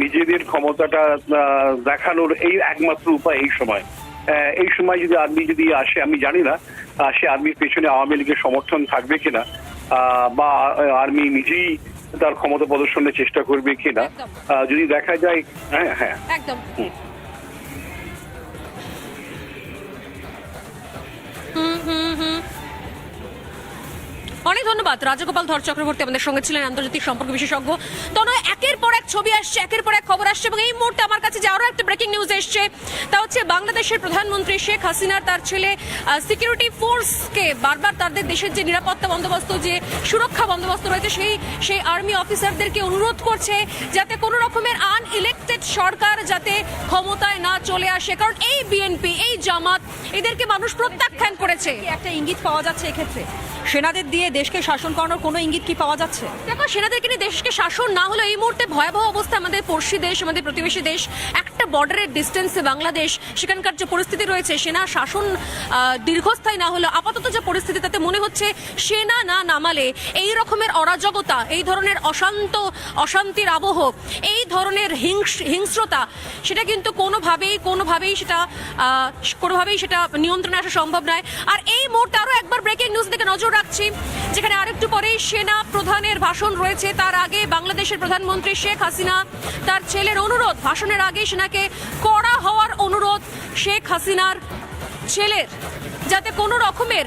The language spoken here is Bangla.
নিজেদের ক্ষমতাটা দেখানোর এই একমাত্র উপায় এই সময় যদি আর্মি যদি আসে, আমি জানি না সে আর্মির পেছনে আওয়ামী লীগের সমর্থন থাকবে কিনা, বা আর্মি নিজেই তার ক্ষমতা প্রদর্শনের চেষ্টা করবে কিনা। যদি দেখা যায়, হ্যাঁ একদম অনেক ধন্যবাদ। রাজগোপাল ধর চক্রবর্তী আমাদের সঙ্গে ছিলেন, আন্তর্জাতিক সম্পর্ক বিশেষজ্ঞ। তনয়, একের পর এক ছবি আসছে, একের পর এক খবর আসছে, এবং এই মুহূর্তে আমার কাছে যে আরো একটা ব্রেকিং নিউজ এসছে, তা হচ্ছে বাংলাদেশের প্রধানমন্ত্রী শেখ হাসিনার তার ছেলে সিকিউরিটি ফোর্সকে বারবার তাদের দেশের যে নিরাপত্তা বন্দোবস্ত, যে সুরক্ষা বন্দোবস্ত রয়েছে, সেই আর্মি অফিসারদেরকে অনুরোধ করছে যাতে কোনো রকমের আনইলেক্টেড সরকার যাতে ক্ষমতায় না চলে আসে, কারণ এই বিএনপি, এই জামাত, এদেরকে মানুষ প্রত্যাখ্যান করেছে। একটা ইঙ্গিত পাওয়া যাচ্ছে এক্ষেত্রে সেনাদের দিয়ে দেশকে শাসন করানোর কোনো ইঙ্গিত কি পাওয়া যাচ্ছে? দেখো, সেনাদেরকে নিয়ে দেশকে শাসন না হলে এই মুহূর্তে ভয়াবহ অবস্থা আমাদের পড়শি দেশ, আমাদের প্রতিবেশী দেশ, একটা বর্ডারের ডিস্টেন্সে বাংলাদেশ, সেখানকার যে পরিস্থিতি রয়েছে, সেনা শাসন দীর্ঘস্থায়ী না হলে আপাতত যে পরিস্থিতি, তাতে মনে হচ্ছে সেনা না নামালে এই রকমের অরাজকতা, এই ধরনের অশান্তির আবহ, এই ধরনের হিংস্রতা, সেটা কিন্তু কোনোভাবেই সেটা নিয়ন্ত্রণে আসা সম্ভব নয়। আর এই মুহূর্তে আরো একবার ব্রেকিং নিউজ দিকে নজর রাখছি, যেখানে আরেকটু পরেই সেনা প্রধানের ভাষণ রয়েছে। তার আগে বাংলাদেশের প্রধানমন্ত্রী শেখ হাসিনা তার ছেলের অনুরোধ, ভাষণের আগে সেনাকে কড়া হওয়ার অনুরোধ শেখ হাসিনার ছেলের, যাতে কোনো রকমের